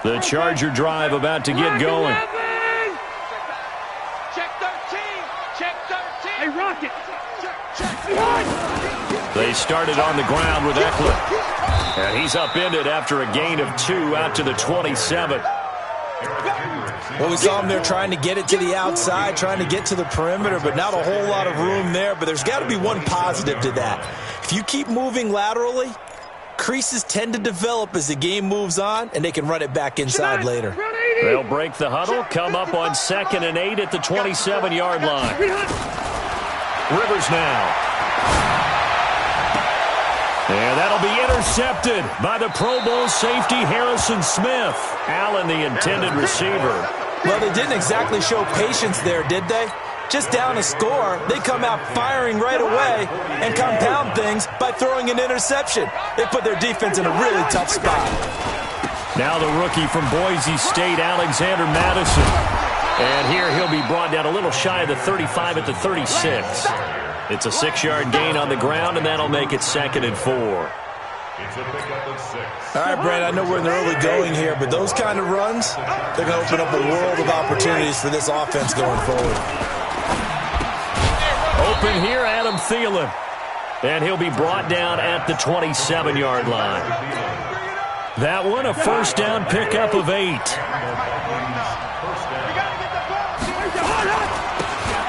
The Charger drive about to get going. Check 13. Check 13. Hey, Rocket. They started on the ground with Eckler. And he's upended after a gain of 2 out to the 27. Well, we saw him there trying to get it to the outside, trying to get to the perimeter, but not a whole lot of room there. But there's got to be one positive to that. If you keep moving laterally, creases tend to develop as the game moves on, and they can run it back inside later. They'll break the huddle, come up on 2nd and 8 at the 27-yard line. Rivers now. And that'll be intercepted by the Pro Bowl safety Harrison Smith. Allen, the intended receiver. Well, they didn't exactly show patience there, did they? Just down a score, they come out firing right away and compound things by throwing an interception. They put their defense in a really tough spot. Now the rookie from Boise State, Alexander Madison. And here he'll be brought down a little shy of the 35 at the 36. It's a 6-yard gain on the ground, and that'll make it 2nd and 4. All right, Brad, I know we're in the early going here, but those kind of runs, they're going to open up a world of opportunities for this offense going forward. Open here, Adam Thielen. And he'll be brought down at the 27-yard line. That one, a first down pickup of 8.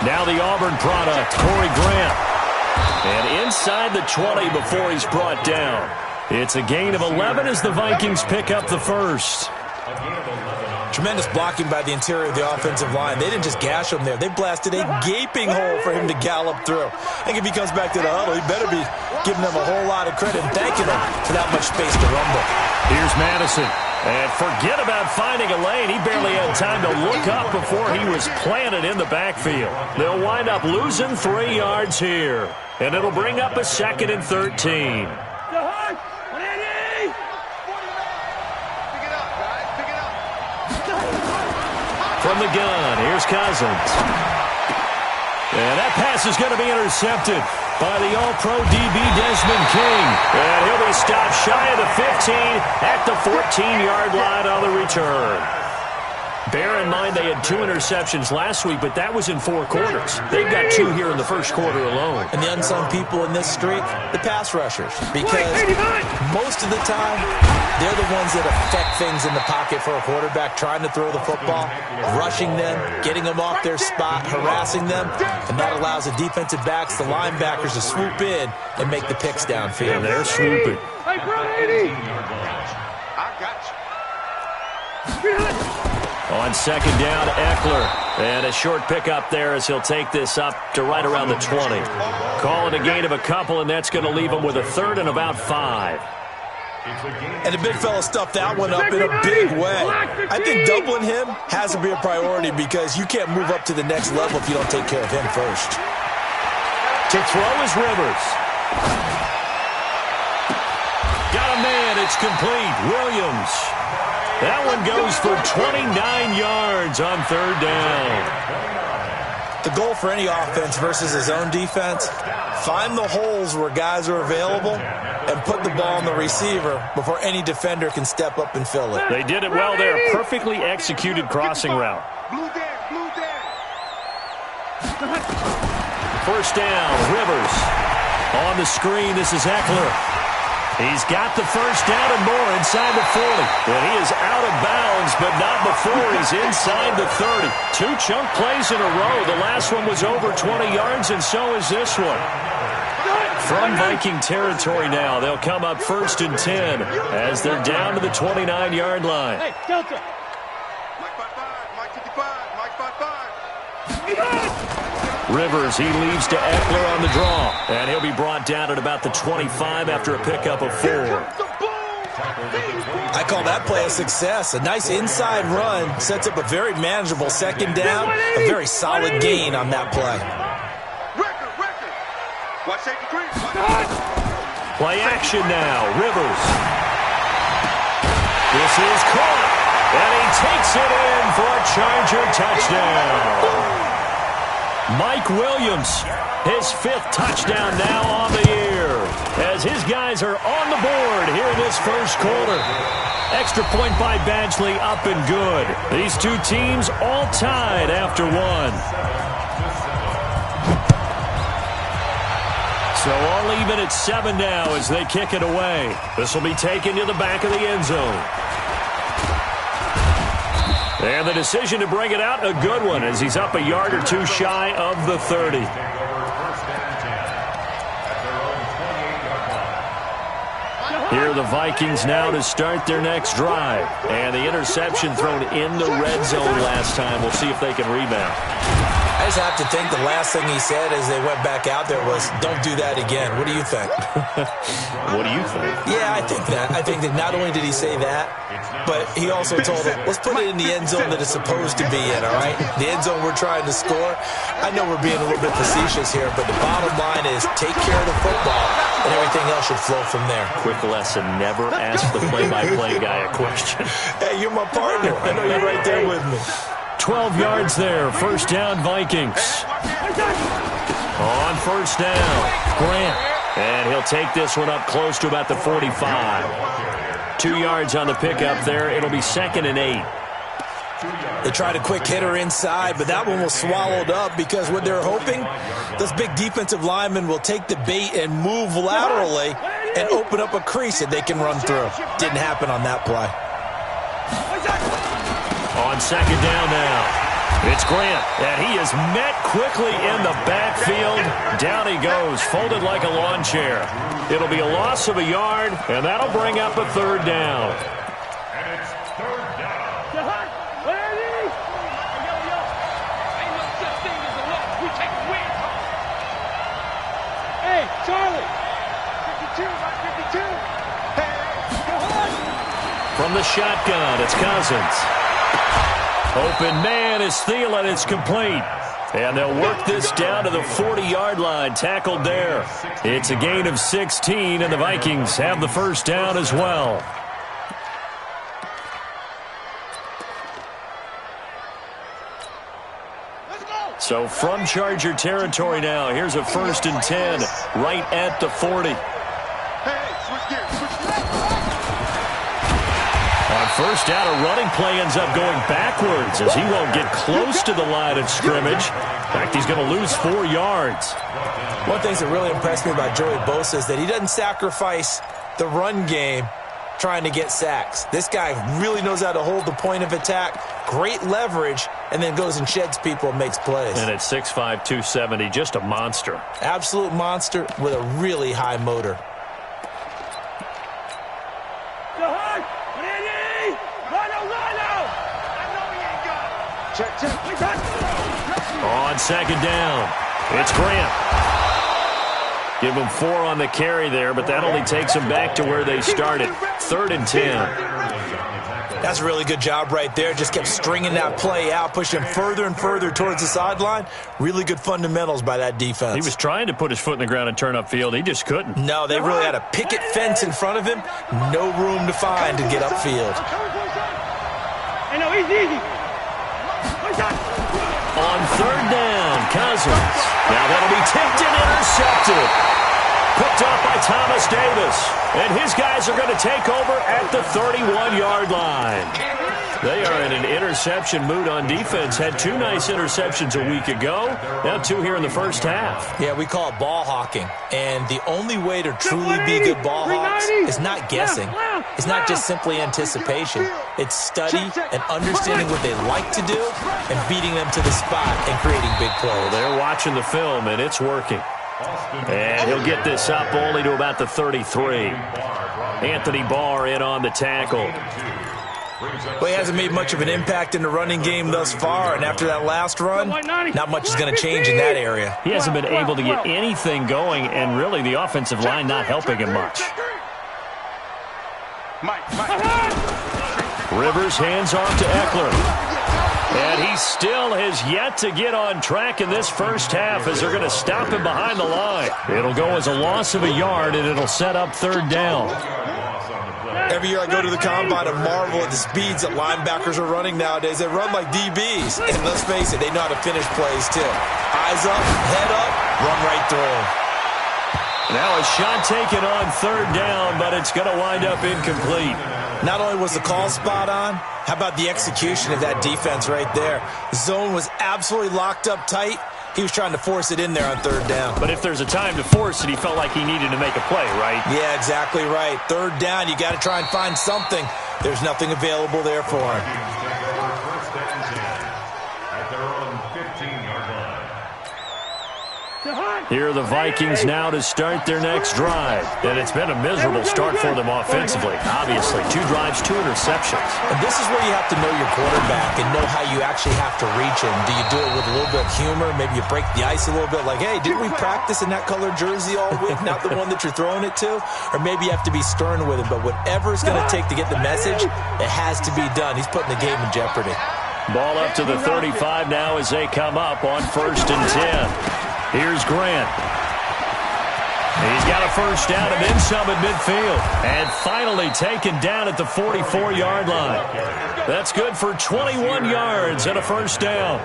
Now the Auburn product, Corey Grant. And inside the 20 before he's brought down. It's a gain of 11 as the Vikings pick up the first. Tremendous blocking by the interior of the offensive line. They didn't just gash him there. They blasted a gaping hole for him to gallop through. I think if he comes back to the huddle, he better be giving them a whole lot of credit and thanking them for that much space to rumble. Here's Madison. And forget about finding a lane. He barely had time to look up before he was planted in the backfield. They'll wind up losing 3 yards here. And it'll bring up a 2nd and 13. From the gun, here's Cousins. And that pass is going to be intercepted by the All-Pro DB Desmond King. And he'll be stopped shy of the 15 at the 14-yard line on the return. Bear in mind they had 2 interceptions last week, but that was in 4 quarters. They've got 2 here in the first quarter alone. And the unsung people in this streak, the pass rushers. Because most of the time, they're the ones that affect things in the pocket for a quarterback, trying to throw the football, rushing them, getting them off their spot, harassing them, and that allows the defensive backs, the linebackers to swoop in and make the picks downfield. And they're swooping. Hey, bro, 80. I got you. On 2nd down, Eckler. And a short pickup there as he'll take this up to right around the 20. Call it a gain of a couple, and that's going to leave him with a 3rd and about 5. And the big fella stuffed that one up in a big way. I think doubling him has to be a priority because you can't move up to the next level if you don't take care of him first. To throw is Rivers. Got a man. It's complete. Williams. That one goes for 29 yards on 3rd down. The goal for any offense versus his own defense, find the holes where guys are available and put the ball on the receiver before any defender can step up and fill it. They did it well there. Perfectly executed crossing route. First down, Rivers. On the screen, this is Eckler. He's got the first down and more inside the 40. And he is out of bounds, but not before he's inside the 30. 2 chunk plays in a row. The last one was over 20 yards, and so is this one. From Viking territory now, they'll come up 1st and 10 as they're down to the 29-yard line. Hey, Delta. Mike 5-5, Mike 55, Mike 5-5. Rivers, he leads to Eckler on the draw. And he'll be brought down at about the 25 after a pickup of 4. I call that play a success. A nice inside run sets up a very manageable 2nd down. A very solid gain on that play. Watch safety three. Play action now. Rivers. This is caught. And he takes it in for a Charger touchdown. Mike Williams, his 5th touchdown now on the year, as his guys are on the board here in this first quarter. Extra point by Badgley, up and good. These two teams all tied after one. So all even at 7 now as they kick it away. This will be taken to the back of the end zone. And the decision to bring it out, a good one, as he's up a yard or two shy of the 30. Here are the Vikings now to start their next drive. And the interception thrown in the red zone last time. We'll see if they can rebound. I just have to think the last thing he said as they went back out there was, don't do that again. What do you think? What do you think? Yeah, I think that. I think that not only did he say that, but he also told them, let's put it in the end zone that it's supposed to be in, all right? The end zone we're trying to score. I know we're being a little bit facetious here, but the bottom line is take care of the football, and everything else should flow from there. Quick lesson, never ask the play-by-play guy a question. Hey, you're my partner. I know you're right there with me. 12 yards there, first down Vikings. On first down, Grant. And he'll take this one up close to about the 45. 2 yards on the pickup there. It'll be 2nd and 8. They tried a quick hitter inside, but that one was swallowed up because what they're hoping, those big defensive linemen will take the bait and move laterally and open up a crease that they can run through. Didn't happen on that play. On 2nd down now, it's Grant, and he is met quickly in the backfield. Down he goes, folded like a lawn chair. It'll be a loss of a yard, and that'll bring up a 3rd down. Hey, Charlie! 52, 52. Hey, go on! From the shotgun, it's Cousins. Open man is Thielen. It's complete. And they'll work this down to the 40-yard line. Tackled there. It's a gain of 16, and the Vikings have the first down as well. So from Charger territory now, here's a 1st and 10 right at the 40. Hey, switch gears, switch gears. On first down, a running play ends up going backwards as he won't get close to the line of scrimmage. In fact, he's going to lose 4 yards. One thing that really impressed me about Joey Bosa is that he doesn't sacrifice the run game trying to get sacks. This guy really knows how to hold the point of attack, great leverage, and then goes and sheds people and makes plays. And at 6'5", 270, just a monster. Absolute monster with a really high motor. Check, check. On 2nd down, it's Grant. Give them 4 on the carry there, but that only takes them back to where they started. 3rd and 10. That's a really good job right there. Just kept stringing that play out, pushing him further and further towards the sideline. Really good fundamentals by that defense. He was trying to put his foot in the ground and turn upfield. He just couldn't. No, they really had a picket fence in front of him. No room to find to get upfield. Hey, no, easy. On 3rd down, Cousins. Now that'll be tipped and intercepted. Picked up by Thomas Davis. And his guys are going to take over at the 31-yard line. They are in an interception mood on defense. Had 2 nice interceptions a week ago. Now 2 here in the first half. Yeah, we call it ball hawking. And the only way to truly be good ball hawks is not guessing. It's not just simply anticipation. It's study and understanding what they like to do and beating them to the spot and creating big plays. Well, they're watching the film, and it's working. And he'll get this up only to about the 33. Anthony Barr in on the tackle. Well, he hasn't made much of an impact in the running game thus far, and after that last run, not much is going to change in that area. He hasn't been able to get anything going, and really the offensive line not helping him much. Rivers hands off to Eckler. And he still has yet to get on track in this first half as they're going to stop him behind the line. It'll go as a loss of a yard, and it'll set up 3rd down. Every year I go to the combine and marvel at the speeds that linebackers are running nowadays. They run like DBs. And let's face it, they know how to finish plays too. Eyes up, head up, run right through him. Now a shot taken on third down, but it's going to wind up incomplete. Not only was the call spot on, how about the execution of that defense right there? The zone was absolutely locked up tight. He was trying to force it in there on third down. But if there's a time to force it, he felt like he needed to make a play, right? Yeah, exactly right. Third down, you got to try and find something. There's nothing available there for him. Here are the Vikings now to start their next drive. And it's been a miserable start for them offensively. Obviously, 2 drives, 2 interceptions. And this is where you have to know your quarterback and know how you actually have to reach him. Do you do it with a little bit of humor? Maybe you break the ice a little bit like, hey, didn't we practice in that colored jersey all week, not the one that you're throwing it to? Or maybe you have to be stern with him. But whatever it's going to take to get the message, it has to be done. He's putting the game in jeopardy. Ball up to the 35 now as they come up on 1st and 10. Here's Grant. He's got a first down and then some at midfield. And finally taken down at the 44-yard line. That's good for 21 yards and a first down.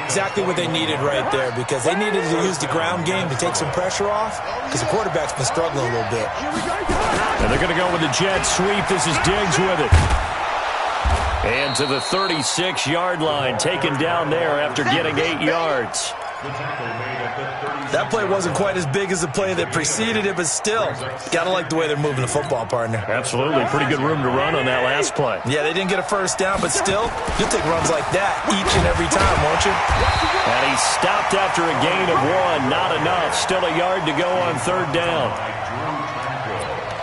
Exactly what they needed right there, because they needed to use the ground game to take some pressure off, because the quarterback's been struggling a little bit. And they're going to go with the jet sweep. This is Diggs with it. And to the 36-yard line, taken down there after getting 8 yards. That play wasn't quite as big as the play that preceded it, but still, got to like the way they're moving the football, partner. Absolutely. Pretty good room to run on that last play. Yeah, they didn't get a first down, but still, you'll take runs like that each and every time, won't you? And he stopped after a gain of 1. Not enough. Still a yard to go on third down.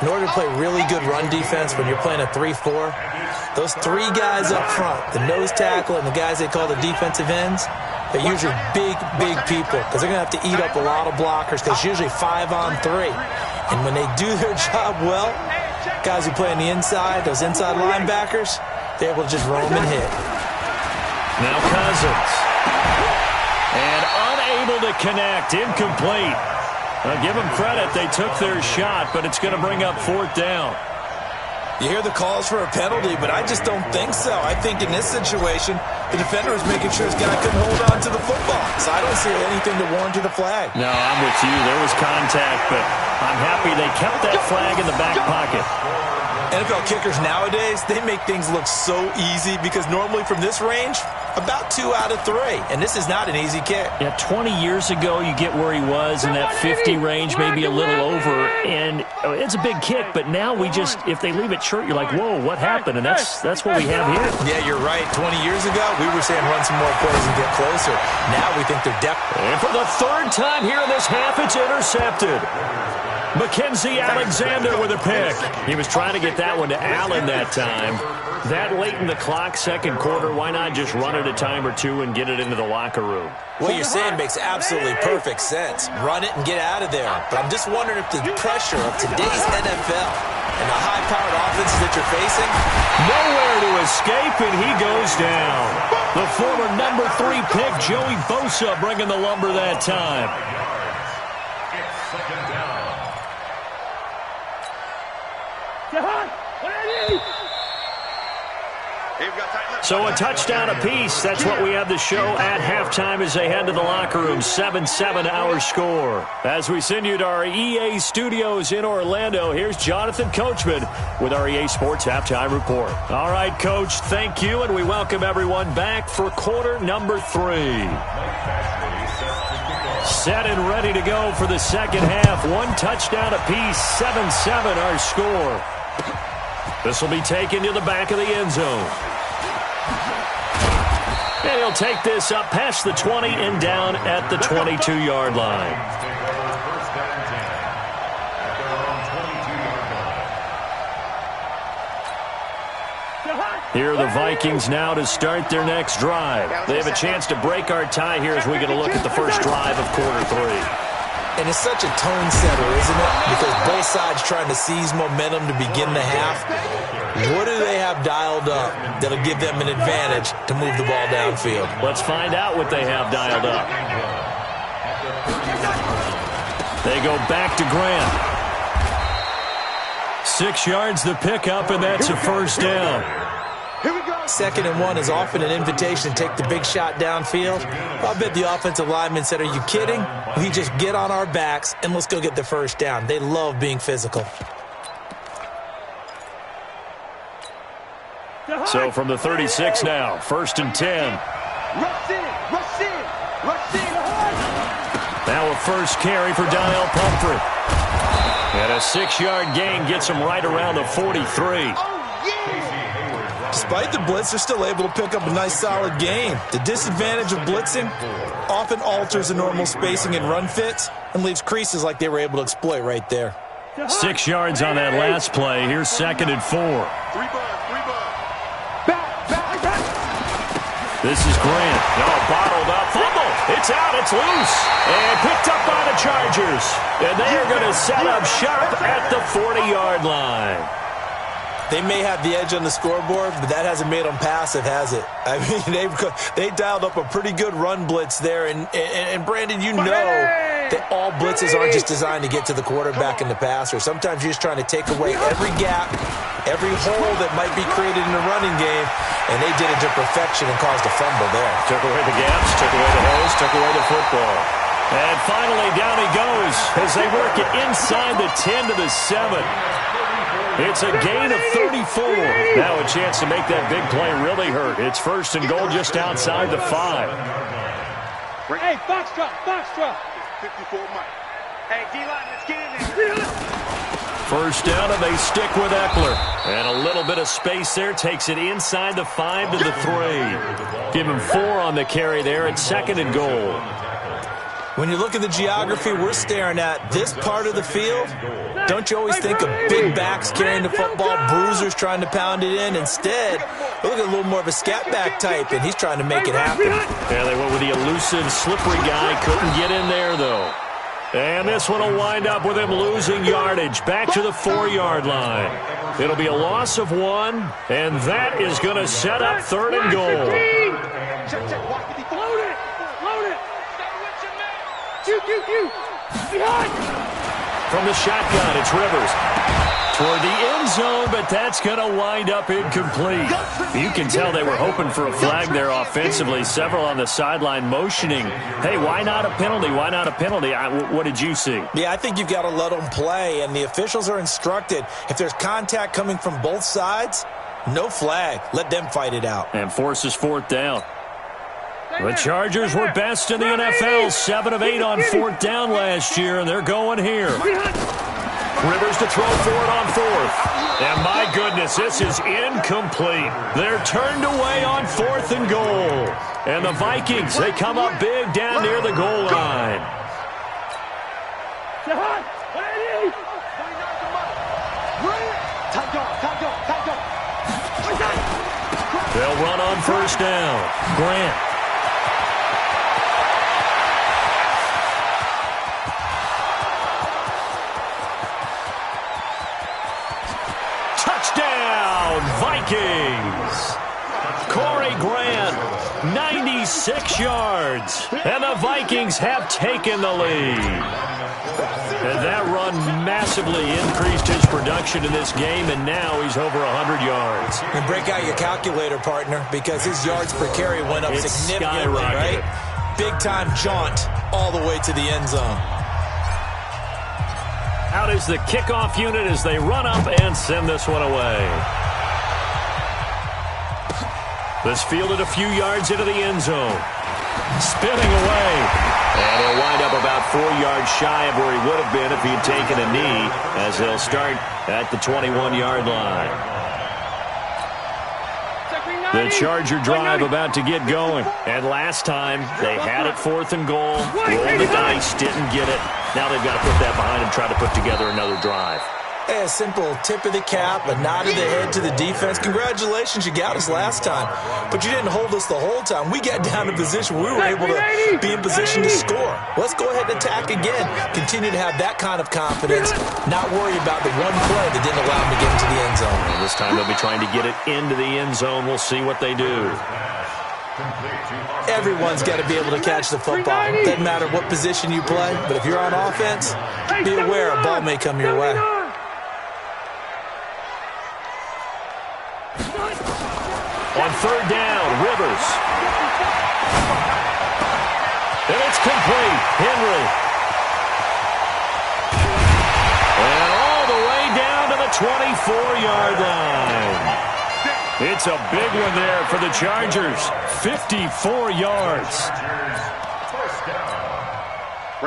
In order to play really good run defense when you're playing a 3-4, those 3 guys up front, the nose tackle and the guys they call the defensive ends, they're usually big, big people, because they're going to have to eat up a lot of blockers, because it's usually 5-on-3. And when they do their job well, guys who play on the inside, those inside linebackers, they're able to just roam and hit. Now Cousins. And unable to connect. Incomplete. I'll give them credit. They took their shot, but it's going to bring up 4th down. You hear the calls for a penalty, but I just don't think so. I think in this situation, the defender was making sure his guy couldn't hold on to the football. So I don't see anything to warrant the flag. No, I'm with you. There was contact, but I'm happy they kept that flag in the back pocket. NFL kickers nowadays, they make things look so easy, because normally from this range, about 2 out of 3. And this is not an easy kick. Yeah, 20 years ago, you get where he was in that 50 range, maybe a little over. And it's a big kick, but now we just, if they leave it short, you're like, whoa, what happened? And that's what we have here. Yeah, you're right. 20 years ago, we were saying run some more plays and get closer. Now we think they're depth. And for the 3rd time here in this half, it's intercepted. Mackenzie Alexander with a pick. He was trying to get that one to Allen that time. That late in the clock, 2nd quarter, why not just run it a time or 2 and get it into the locker room? What you're saying makes absolutely perfect sense. Run it and get out of there. But I'm just wondering if the pressure of today's NFL and the high-powered offenses that you're facing. Nowhere to escape, and he goes down. The former number 3 pick, Joey Bosa, bringing the lumber that time. So a touchdown apiece. That's what we have the show at halftime as they head to the locker room. 7-7 our score. As we send you to our EA studios in Orlando, here's Jonathan Coachman with our EA Sports Halftime Report. All right, Coach, thank you, and we welcome everyone back for quarter number 3. Set and ready to go for the second half. 1 touchdown apiece, 7-7 our score. This will be taken to the back of the end zone. And he'll take this up past the 20 and down at the 22-yard line. Here are the Vikings now to start their next drive. They have a chance to break our tie here as we get a look at the first drive of quarter 3. And it's such a tone setter, isn't it? Because both sides trying to seize momentum to begin the half. What do they have dialed up that'll give them an advantage to move the ball downfield? Let's find out what they have dialed up. They go back to Grant. 6 yards the pickup, and that's a first down. Here we go. 2nd and 1 is often an invitation to take the big shot downfield. I bet the offensive lineman said, are you kidding? We just get on our backs and let's go get the first down. They love being physical. So from the 36 now, 1st and 10. Rush in, rush in, rush in. Now a first carry for Donnell Pumphrey. And a 6-yard gain gets him right around the 43. Oh, yeah! Despite the blitz, they're still able to pick up a nice, solid gain. The disadvantage of blitzing often alters the normal spacing and run fits and leaves creases like they were able to exploit right there. 6 yards on that last play. Here's 2nd and 4. This is Grant. No, bottled up. Fumble. It's out. It's loose. And picked up by the Chargers. And they are going to set up shop at the 40-yard line. They may have the edge on the scoreboard, but that hasn't made them passive, has it? I mean, they dialed up a pretty good run blitz there. And Brandon, you know that all blitzes aren't just designed to get to the quarterback and the passer. Sometimes you're just trying to take away every gap, every hole that might be created in the running game, and they did it to perfection and caused a fumble there. Took away the gaps, took away the holes, took away the football. And finally, down he goes as they work it inside the 10 to the 7. It's a gain of 34. Now a chance to make that big play really hurt. It's 1st and goal just outside the 5. Hey, box drop, box drop. 54 Mike. Hey, D-line, let's get in there. 1st down, and they stick with Eckler. And a little bit of space there takes it inside the 5 to the 3. Give him 4 on the carry there at 2nd and goal. When you look at the geography we're staring at, this part of the field, don't you always think of big backs carrying the football, bruisers trying to pound it in? Instead, look at a little more of a scat back type, and he's trying to make it happen. Yeah, they went with the elusive, slippery guy. Couldn't get in there, though. And this one will wind up with him losing yardage back to the 4-yard line. It'll be a loss of 1, and that is going to set up 3rd and goal. Load it, load it. Behind. From the shotgun, it's Rivers. Toward the end zone, but that's going to wind up incomplete. You can tell they were hoping for a flag there offensively. Several on the sideline motioning, hey, why not a penalty? Why not a penalty? What did you see? Yeah, I think you've got to let them play, and the officials are instructed. If there's contact coming from both sides, no flag. Let them fight it out. And forces 4th down. The Chargers were best in the NFL, 7 of 8 on 4th down last year, and they're going here. Rivers to throw for it on 4th. And my goodness, this is incomplete. They're turned away on 4th and goal. And the Vikings, they come up big down near the goal line. They'll run on 1st down. Grant. Touchdown, Vikings! Corey Grant, 96 yards, and the Vikings have taken the lead. And that run massively increased his production in this game, and now he's over 100 yards. And break out your calculator, partner, because his yards per carry went up significantly, right? Big-time jaunt all the way to the end zone. Out is the kickoff unit as they run up and send this one away. This fielded a few yards into the end zone. Spinning away. And he'll wind up about 4 yards shy of where he would have been if he had taken a knee, as they'll start at the 21-yard line. The Charger drive about to get going. And last time, they had it 4th and goal. Rolled the dice, didn't get it. Now they've got to put that behind and try to put together another drive. Hey, a simple tip of the cap, a nod of the head to the defense. Congratulations, you got us last time. But you didn't hold us the whole time. We got down to position where we were able to be in position to score. Let's go ahead and attack again. Continue to have that kind of confidence. Not worry about the one play that didn't allow them to get into the end zone. And this time they'll be trying to get it into the end zone. We'll see what they do. Everyone's got to be able to catch the football. Doesn't matter what position you play, but if you're on offense, be aware a ball may come your way. On third down, Rivers. And it's complete. Henry. And all the way down to the 24-yard line. It's a big one there for the Chargers. 54 yards.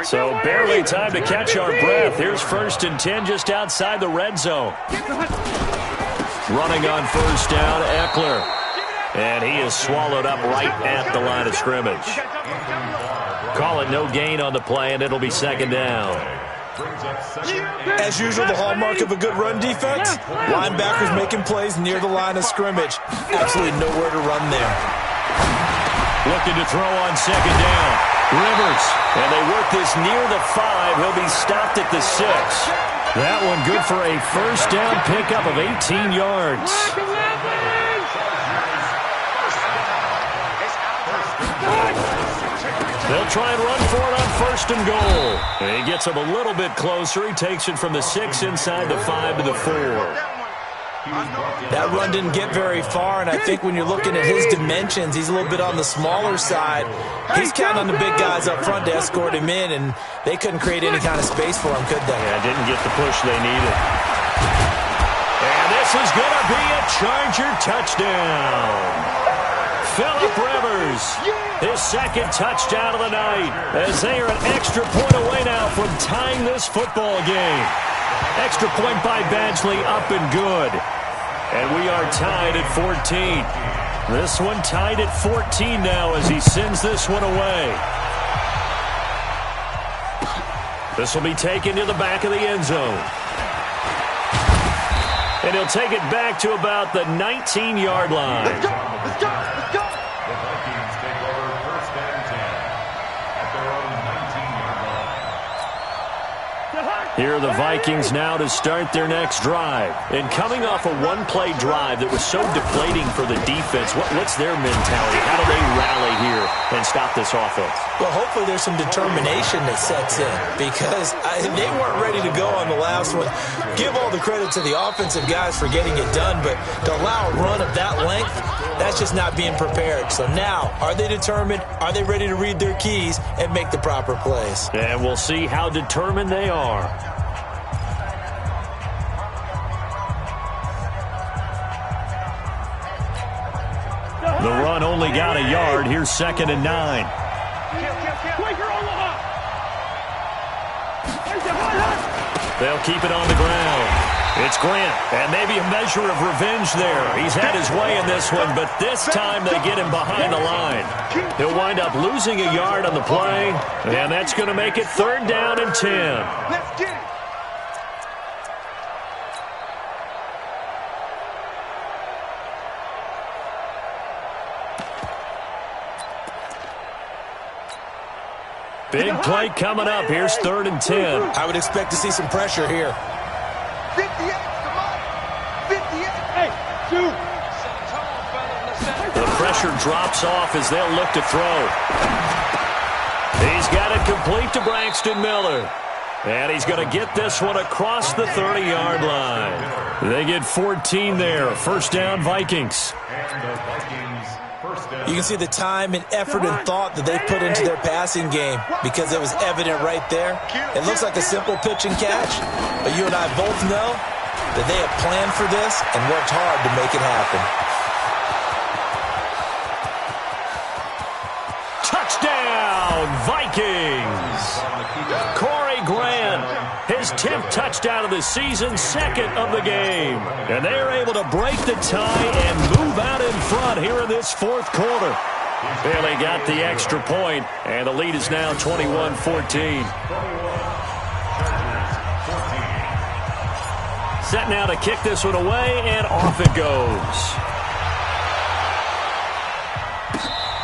So barely time to catch our breath. Here's 1st and 10 just outside the red zone. Running on first down, Eckler. And he is swallowed up right at the line of scrimmage. Call it no gain on the play, and it'll be 2nd down. As usual, the hallmark of a good run defense, linebackers making plays near the line of scrimmage. Absolutely nowhere to run there. Looking to throw on 2nd down. Rivers, and they work this near the 5. He'll be stopped at the 6. That one good for a first down pickup of 18 yards. They'll try and run for it on 1st and goal. And he gets him a little bit closer. He takes it from the 6 inside the 5 to the 4. That run didn't get very far, and I think when you're looking at his dimensions, he's a little bit on the smaller side. He's counting on the big guys up front to escort him in, and they couldn't create any kind of space for him, could they? Yeah, didn't get the push they needed. And this is going to be a Charger touchdown. Phillip Rivers, his 2nd touchdown of the night, as they are an extra point away now from tying this football game. Extra point by Badgley, up and good. And we are tied at 14. This one tied at 14 now as he sends this one away. This will be taken to the back of the end zone. And he'll take it back to about the 19-yard line. Let's go! Let's go! Let's go! The Vikings take over 1st and 10 at their own 19-yard line. Here are the Vikings now to start their next drive. And coming off a one-play drive that was so deflating for the defense, what's their mentality? How do they rally here and stop this offense? Well, hopefully there's some determination that sets in, because they weren't ready to go on the last one. Give all the credit to the offensive guys for getting it done, but to allow a run of that length, that's just not being prepared. So now, are they determined? Are they ready to read their keys and make the proper plays? And we'll see how determined they are. The run only got a yard. Here's 2nd and 9. They'll keep it on the ground. It's Grant, and maybe a measure of revenge there. He's had his way in this one, but this time they get him behind the line. He'll wind up losing a yard on the play, and that's going to make it 3rd down and 10. Let's get it! Big play coming up. Here's 3rd and 10. I would expect to see some pressure here. 58, come on! 58! Hey, shoot! The pressure drops off as they'll look to throw. He's got it complete to Braxton Miller. And he's going to get this one across the 30-yard line. They get 14 there. 1st down, Vikings. You can see the time and effort and thought that they put into their passing game, because it was evident right there. It looks like a simple pitch and catch, but you and I both know that they have planned for this and worked hard to make it happen. Touchdown, Vikings! Corey Grant, his 10th touchdown of the season, 2nd of the game. And they're able to break the tie and move out in front here in this 4th quarter. Barely got the extra point, and the lead is now 21-14. Set now to kick this one away, and off it goes.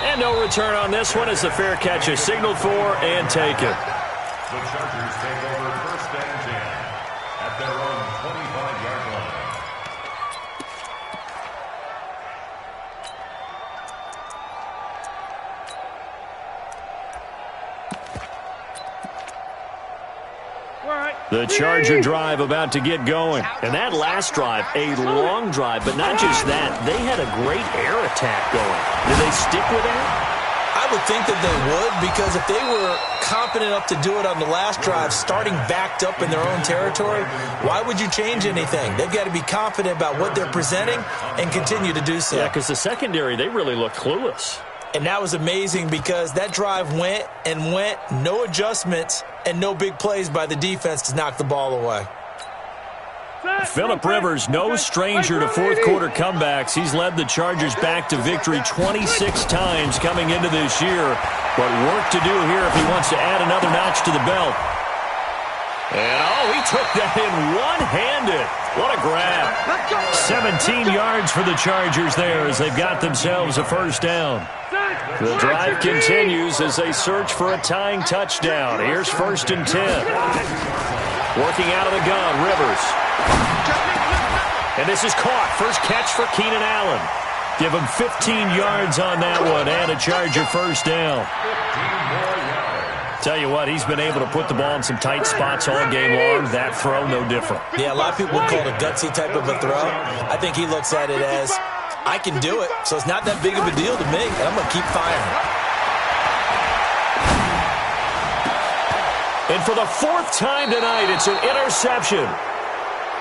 And no return on this one as the fair catch is signaled for and taken. The Chargers take over 1st and 10 at their own 25-yard line. All right. The Charger drive about to get going. And that last drive, a long drive, but not just that. They had a great air attack going. Did they stick with that? I would think that they would, because if they were confident enough to do it on the last drive, starting backed up in their own territory, why would you change anything? They've got to be confident about what they're presenting and continue to do so. Yeah, because the secondary, they really looked clueless. And that was amazing because that drive went and went, no adjustments, and no big plays by the defense to knock the ball away. Phillip Rivers, no stranger to fourth-quarter comebacks. He's led the Chargers back to victory 26 times coming into this year. But work to do here if he wants to add another notch to the belt. And, he took that in one-handed. What a grab. 17 yards for the Chargers there as they've got themselves a first down. The drive continues as they search for a tying touchdown. Here's 1st and 10. Working out of the gun, Rivers. And this is caught. First catch for Keenan Allen. Give him 15 yards on that one and a Charger first down. Tell you what, he's been able to put the ball in some tight spots all game long. That throw, no different. Yeah, a lot of people would call it a gutsy type of a throw. I think he looks at it as, I can do it, so it's not that big of a deal to me, and I'm going to keep firing. And for the 4th time tonight, it's an interception.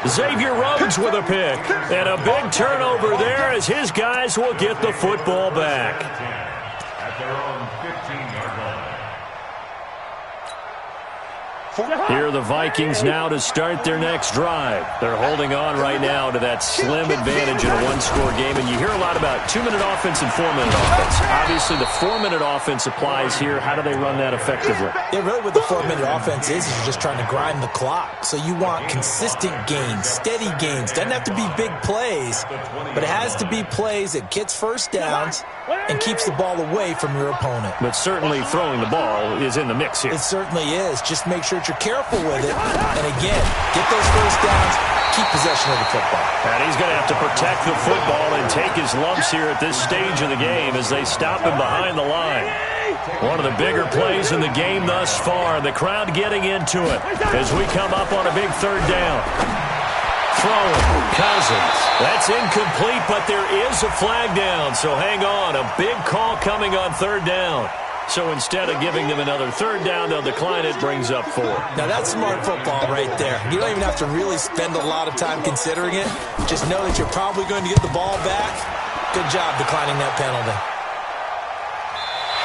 Xavier Rhodes with a pick. And a big turnover there as his guys will get the football back. At their own 15-yard line. Here are the Vikings now to start their next drive. They're holding on right now to that slim advantage in a one-score game. And you hear a lot about 2-minute offense and 4-minute offense. Obviously, the 4-minute offense applies here. How do they run that effectively? Yeah, really what the 4-minute offense is you're just trying to grind the clock. So you want consistent gains, steady gains. Doesn't have to be big plays, but it has to be plays that gets first downs and keeps the ball away from your opponent. But certainly throwing the ball is in the mix here. It certainly is. Just make sure you're careful with it. And again, get those first downs, keep possession of the football. And he's going to have to protect the football and take his lumps here at this stage of the game as they stop him behind the line. One of the bigger plays in the game thus far. The crowd getting into it as we come up on a big 3rd down. Throwing, Cousins. That's incomplete, but there is a flag down. So hang on, a big call coming on 3rd down. So instead of giving them another 3rd down, they'll decline it, brings up 4. Now that's smart football right there. You don't even have to really spend a lot of time considering it. Just know that you're probably going to get the ball back. Good job declining that penalty.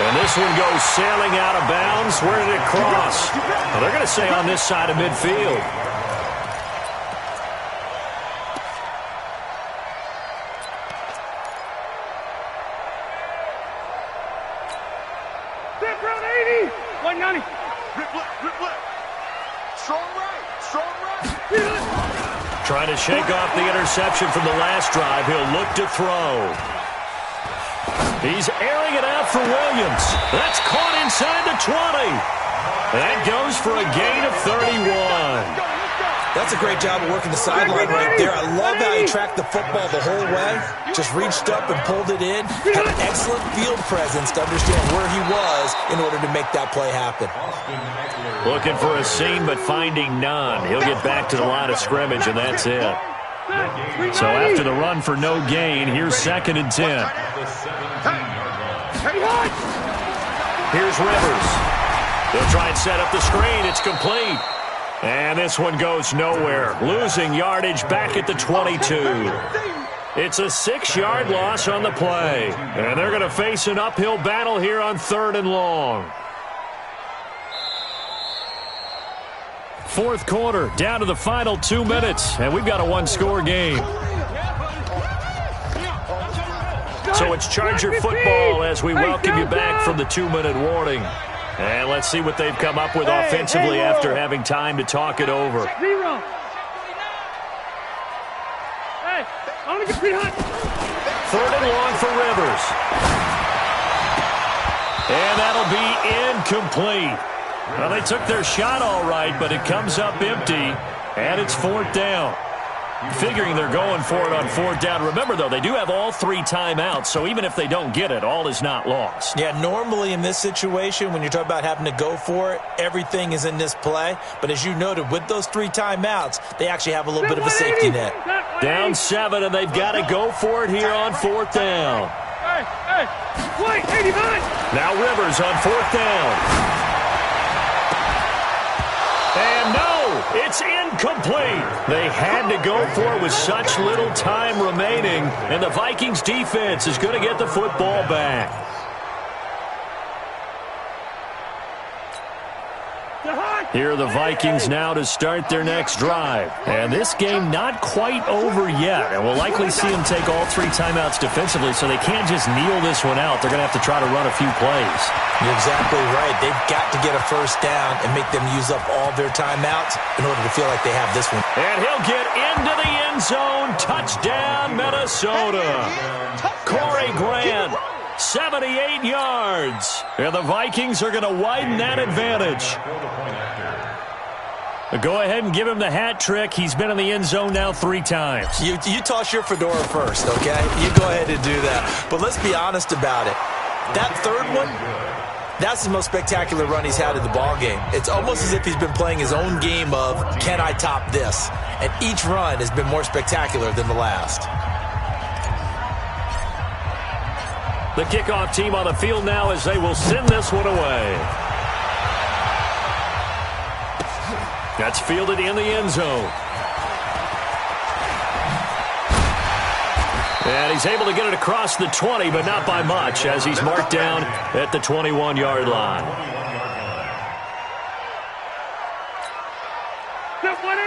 And this one goes sailing out of bounds. Where did it cross? Well, they're going to say on this side of midfield. Trying to shake off the interception from the last drive. He'll look to throw. He's airing it out for Williams. That's caught inside the 20. That goes for a gain of 31. That's a great job of working the sideline right there. I love how he tracked the football the whole way. Just reached up and pulled it in. Had an excellent field presence to understand where he was in order to make that play happen. Looking for a seam, but finding none. He'll get back to the line of scrimmage, and that's it. So after the run for no gain, here's 2nd and 10. Here's Rivers. They'll try and set up the screen. It's complete. And this one goes nowhere. Losing yardage back at the 22. It's a 6-yard loss on the play. And they're going to face an uphill battle here on 3rd and long. 4th quarter, down to the final 2 minutes. And we've got a one-score game. So it's Charger football as we welcome you back from the 2-minute warning. And let's see what they've come up with offensively after having time to talk it over. 3rd and long for Rivers. And that'll be incomplete. Well, they took their shot all right, but it comes up empty, and it's 4th down. figuring they're going for it on fourth down. Remember, though, they do have all 3 timeouts, so even if they don't get it, all is not lost. Yeah, normally in this situation, when you're talking about having to go for it, everything is in this play. But as you noted, with those 3 timeouts, they actually have a little bit of a safety net. Down 7, and they've got to go for it here on fourth down. Hey, wait, 89! Now Rivers on fourth down. And no, it's incomplete. They had to go for it with such little time remaining, and the Vikings defense is going to get the football back. Here are the Vikings now to start their next drive. And this game not quite over yet. And we'll likely see them take all 3 timeouts defensively, so they can't just kneel this one out. They're going to have to try to run a few plays. You're exactly right. They've got to get a first down and make them use up all their timeouts in order to feel like they have this one. And he'll get into the end zone. Touchdown, Minnesota. Corey Grant, 78 yards. And the Vikings are going to widen that advantage. Go ahead and give him the hat trick. He's been in the end zone now 3 times. You toss your fedora first, okay? You go ahead and do that. But let's be honest about it. That third one, that's the most spectacular run he's had in the ballgame. It's almost as if he's been playing his own game of, can I top this? And each run has been more spectacular than the last. The kickoff team on the field now as they will send this one away. That's fielded in the end zone. And he's able to get it across the 20, but not by much, as he's marked down at the 21-yard line.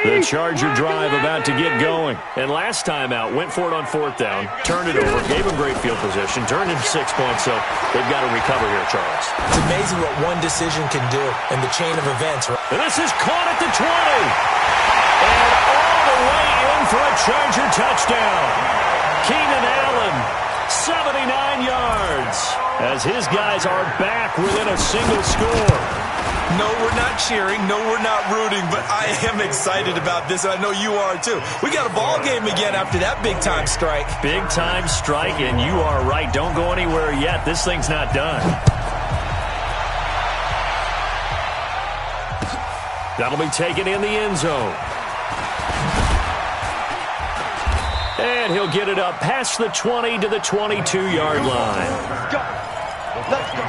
The Charger drive about to get going. And last time out, went for it on fourth down, turned it over, gave him great field position, turned into 6 points, so they've got to recover here, Charles. It's amazing what one decision can do in the chain of events. And this is caught at the 20. And all the way in for a Charger touchdown. Keenan Allen, 79 yards, as his guys are back within a single score. No, we're not cheering. No, we're not rooting, but I am excited about this, and I know you are too. We got a ball game again after that big-time strike. Big-time strike, and you are right. Don't go anywhere yet. This thing's not done. That'll be taken in the end zone. And he'll get it up past the 20 to the 22-yard line. Let's go. Let's go.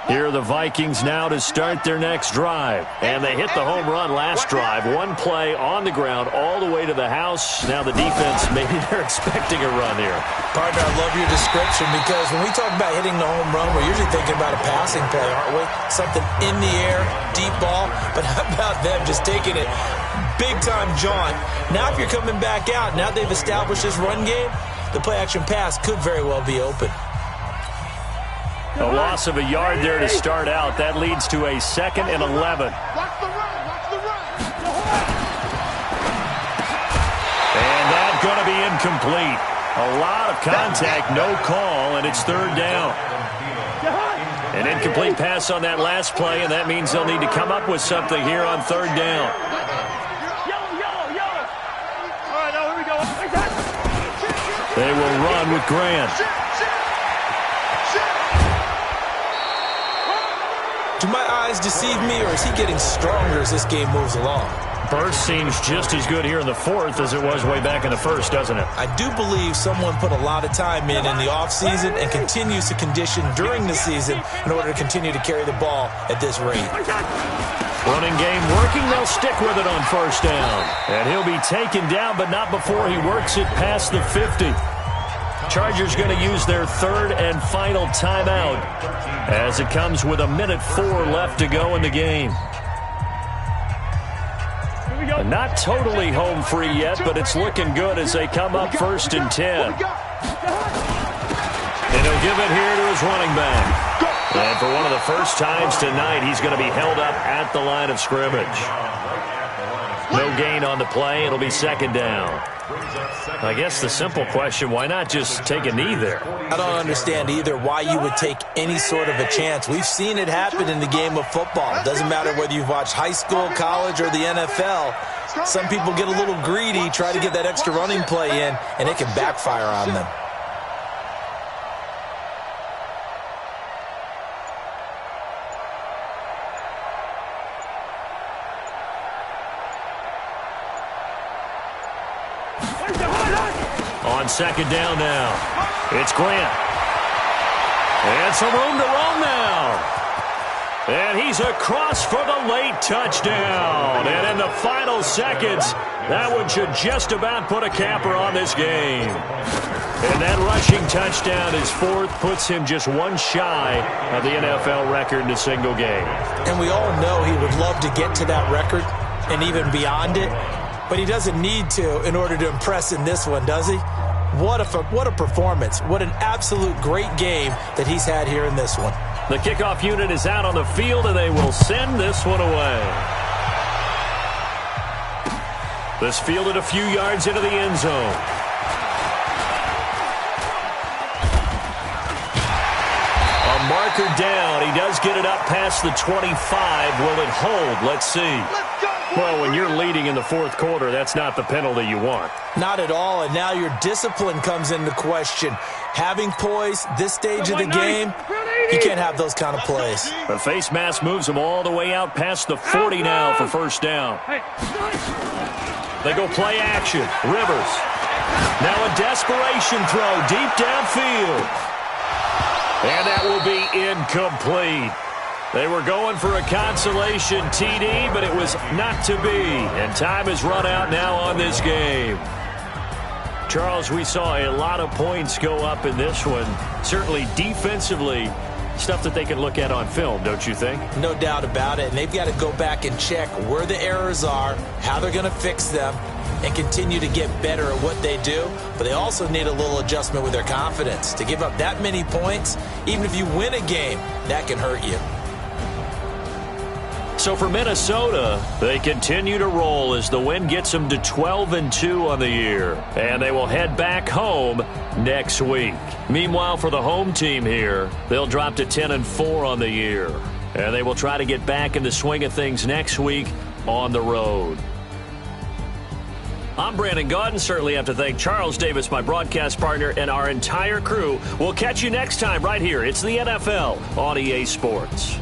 Here are the Vikings now to start their next drive. And they hit the home run last drive. One play on the ground all the way to the house. Now the defense, maybe they're expecting a run here. Partner, I love your description because when we talk about hitting the home run, we're usually thinking about a passing play, aren't we? Something in the air, deep ball. But how about them just taking it big-time jaunt? Now if you're coming back out, now they've established this run game, the play-action pass could very well be open. A loss of a yard there to start out. That leads to a 2nd and 11. Watch the run. Watch the run. And that's going to be incomplete. A lot of contact, no call, and it's 3rd down. An incomplete pass on that last play, and that means they'll need to come up with something here on 3rd down. All right, now here we go. They will run with Grant. Do my eyes deceive me, or is he getting stronger as this game moves along? Burst seems just as good here in the 4th as it was way back in the 1st, doesn't it? I do believe someone put a lot of time in the offseason and continues to condition during the season in order to continue to carry the ball at this rate. Running game working. They'll stick with it on 1st down. And he'll be taken down, but not before he works it past the 50. Chargers going to use their 3rd and final timeout as it comes with 1:04 left to go in the game. Not totally home free yet, but it's looking good as they come up 1st and 10. And he'll give it here to his running back. And for one of the first times tonight, he's going to be held up at the line of scrimmage. No gain on the play. It'll be 2nd down. I guess the simple question, why not just take a knee there? I don't understand either why you would take any sort of a chance. We've seen it happen in the game of football. It doesn't matter whether you've watched high school, college, or the NFL. Some people get a little greedy, try to get that extra running play in, and it can backfire on them. On second down now, it's Grant. And some room to roam now. And he's across for the late touchdown. And in the final seconds, that one should just about put a capper on this game. And that rushing touchdown, his fourth, puts him just one shy of the NFL record in a single game. And we all know he would love to get to that record and even beyond it. But he doesn't need to in order to impress in this one, does he? What a performance. What an absolute great game that he's had here in this one. The kickoff unit is out on the field, and they will send this one away. This fielded a few yards into the end zone. A marker down. He does get it up past the 25. Will it hold? Let's see. Well, when you're leading in the fourth quarter, that's not the penalty you want. Not at all, and now your discipline comes into question. Having poise, this stage of the game, you can't have those kind of plays. The face mask moves him all the way out past the 40 now for first down. They go play action. Rivers. Now a desperation throw deep downfield. And that will be incomplete. They were going for a consolation TD, but it was not to be. And time has run out now on this game. Charles, we saw a lot of points go up in this one. Certainly defensively, stuff that they can look at on film, don't you think? No doubt about it. And they've got to go back and check where the errors are, how they're going to fix them, and continue to get better at what they do. But they also need a little adjustment with their confidence. To give up that many points, even if you win a game, that can hurt you. So for Minnesota, they continue to roll as the win gets them to 12-2 on the year. And they will head back home next week. Meanwhile, for the home team here, they'll drop to 10-4 on the year. And they will try to get back in the swing of things next week on the road. I'm Brandon Gaudin. Certainly have to thank Charles Davis, my broadcast partner, and our entire crew. We'll catch you next time right here. It's the NFL on EA Sports.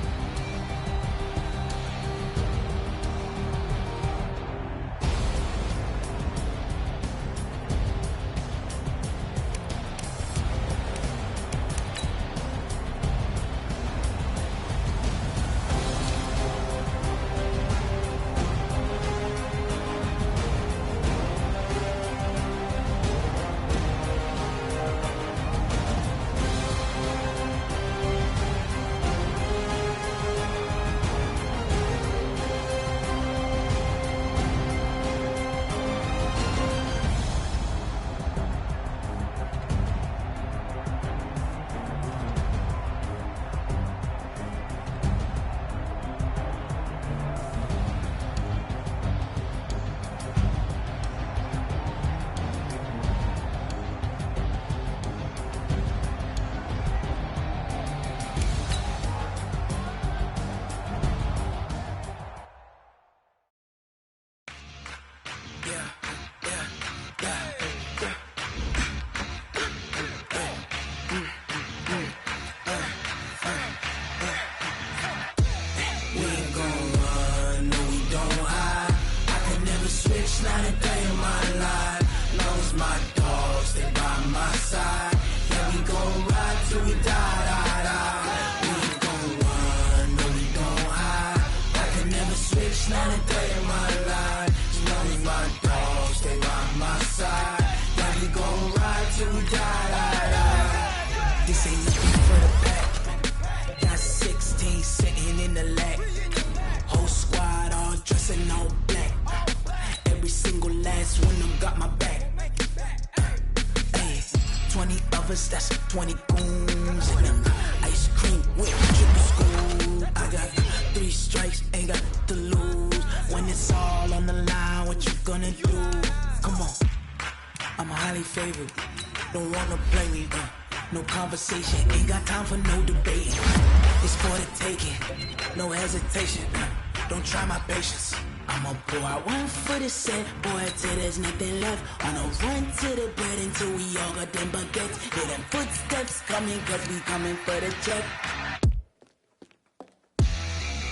That's 20 goons and them ice cream with triple school. I got 3 strikes, ain't got to lose. When it's all on the line, what you gonna do? Come on. I'm highly favored. Don't wanna play me, no conversation. Ain't got time for no debate. It's for the taking, no hesitation. Don't try my patience. I'ma pour out one for the set, boy, till there's nothing left. On a run to the bed until we all got them baguettes. Hear them footsteps coming, cause we coming for the check.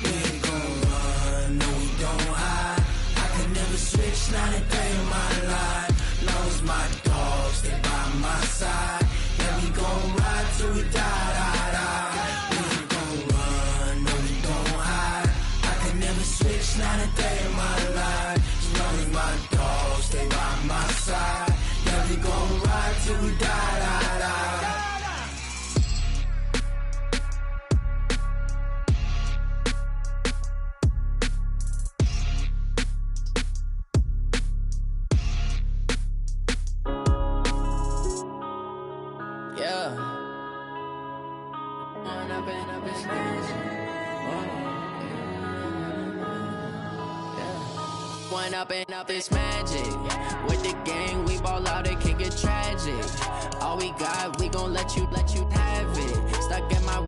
We ain't gon' run, no we don't hide. I could never switch, not a day in my life. Long as my dogs, they by my side. Yeah, we gon' ride till we die, die, die. We ain't gon' run, no we don't hide. I could never switch, not a day in my life. As long as my dogs, they by my side. Yeah, we gon' ride till we die, die, die. Up this magic. With the gang, we ball out, it can get tragic. All we got, we gon' let you have it. Stuck in my